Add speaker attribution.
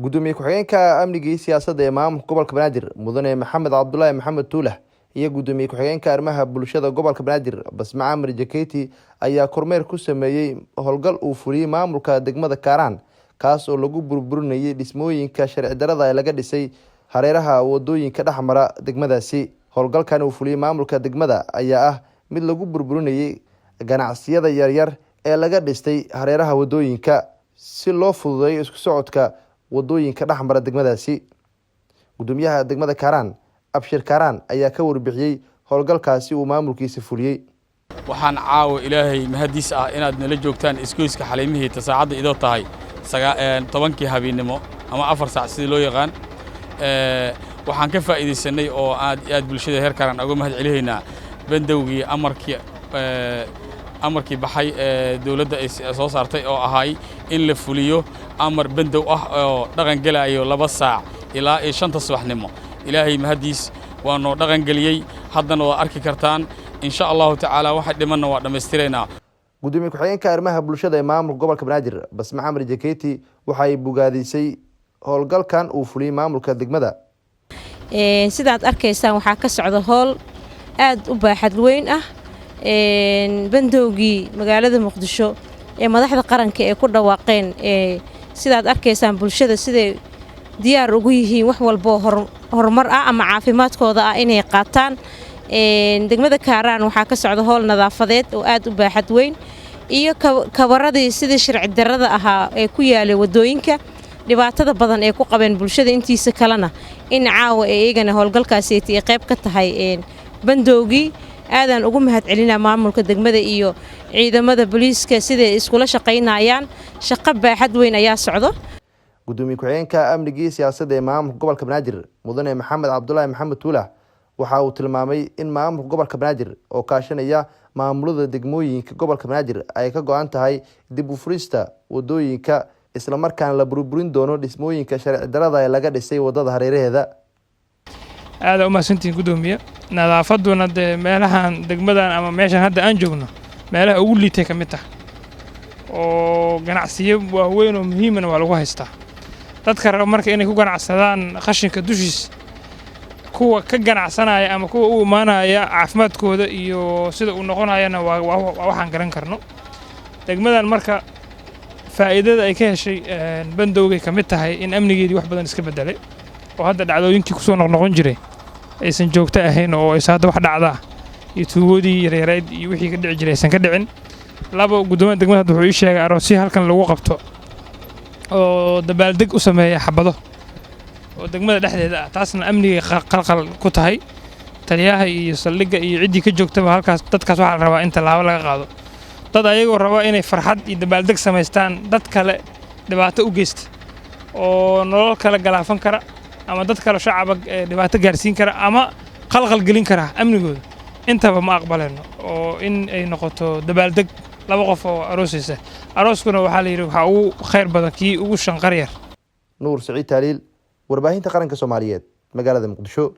Speaker 1: gudoomiye ku-xigeenka amniga iyo siyaasadda ee maamulka gobolka Banaadir mudane Maxamed Cabdullaahi Maxamed Tuulah iyo gudoomiye ku-xigeenka arrimaha bulshada gobolka Banaadir Basma Camar Jaketi ayaa kormeer ku sameeyay howlgal uu fuliyay maamulka degmada Kaaraan kaas oo lagu burburinayay dhismooyinka sharci darrada ee laga dhisay hareeraha wadooyinka dhexmara degmadaasi. Howlgalkan uu fuliyay maamulka degmada ayaa ah mid lagu burburinayay ganacsiyada yaryar ee laga dhistay hareeraha wadooyinka si loo fududeeyo isku socodka wadooyinka dhexmara degmadaasi. Gudoomiyaha degmada Kaaraan Abshir Kaaraan ayaa ka warbixiyay howlgalkaasi uu maamulkiisa fuliyay.
Speaker 2: waxaan caawa ilaahay mahadiis ah inaad nala joogtaan isgoyska xaleemihii saacada idoo tahay 10kii habeenimo ama 4 saac sidii loo yaqaan waxaan ka faa'iideysanay oo aad bulshada heer Kaaraan uga mahad celiyeynaa bandowgii amarkii baxay dawladda ay soo saartay oo ahay in la fuliyo amar bandow ah oo dhaqan galayo 2 saac ilaa 5 subaxnimo. ilaahay mahadiis waa noo dhaqan galiyay haddana waa arki kartaan insha Allah taala waxa dhimanna waa dhameystireenaa.
Speaker 1: Gudoomiye ku-xigeenka arrimaha bulshada ee maamulka gobolka Banaadir Basma Camar Jaketi waxay bogaadisay howlgalkan uu fuliyay maamulka degmada.
Speaker 3: sidaad arkaysaan waxaa ka socda howl aad u baaxad weyn ah bandowgii magaalada Muqdisho ee madaxda qaranka ee ku dhawaaqeen sidaad arkaysaan bulshada siday diyaar ugu yihiin wax walba horumar ah ama caafimaadkooda ah inay qaataan. degmada Kaaraan waxaa ka socda howl nadaafadeed oo aad u baaxad weyn iyo kabaradii sidii sharci darrada ahaa ee ku yaalay wadooyinka dhibaatada badan ee ku qabeen bulshada intiisa kalena in caawa ay iyagana howlgalkaasi ay qayb ka tahay bandowgii. aadan ugu mahad celinaa maamulka degmada iyo ciidamada booliiska siday iskula shaqeynayaan shaqo baaxad weyn ayaa socdo.
Speaker 1: Gudoomiye ku-xigeenka amniga iyo siyaasadda ee maamulka gobolka Banaadir mudane Maxamed Cabdullaahi Maxamed Tuulah waxa uu tilmaamay in maamulka gobolka Banaadir oo kaashanaya maamulada degmooyinka gobolka Banaadir ay ka go'an tahay dib u furista wadooyinka isla markaana la burburin doono dhismooyinka sharci darrada ee laga dhisay wadada hareeraheeda.
Speaker 4: aad u mahadsantiin gudoomiye nadaafaduna meelahan degmadan ama meeshan hadda aan joogno meelaha ugu liitay ka mid ah oo ganacsiyo waaweyn oo muhiim ah waa lagu haystaa. dadka raba marka inay ku ganacsadaan qashinka dushiis kuwa ka ganacsanaya ama kuwa u imaanaya caafimaadkooda iyo sida uu noqonayana waa waxaan garan karno. degmadan marka faa'iidada ay ka heshay bandowgay ka mid tahay in amnigeedii wax badan iska bedelay oo hadda dhacdooyinkii ku soo noqon jiray aysan joogto ahayn oo ay hadda wax dhacda iyo tuugoodii yareereed iyo wixii ka dhici jiray aysan ka dhicin. laba gudoomiyaha degmada wuxuu ii sheegay aroosyo halkan lagu qabto oo dabaaldeg u sameeya xabado oo degmada dhexdeeda ah taasna amniga qalqal ku tahay. taliyaha iyo saldhigga iyo ciddii ka joogtaba halkaas dadkaas waxaa la rabaa in tallaabo laga qaado. dad ayagoo raba inay farxad iyo dabaaldeg samaystaan dad kale dhibaato u geysta oo nolol kale galaafan kara ama dad kale shacab dhibaato gaarsiin kara ama qalqal gelin kara amnigooda intaba ma aqbaleno oo in ay noqoto dabaaldeg 2 qof oo aroosaysa. arooskuna waxaa la yiri waxa uu khayr badan kii ugu shanqar yar.
Speaker 1: Nuur Saciid Taaliil warbaahinta qaranka Soomaaliyeed magaalada Muqdisho.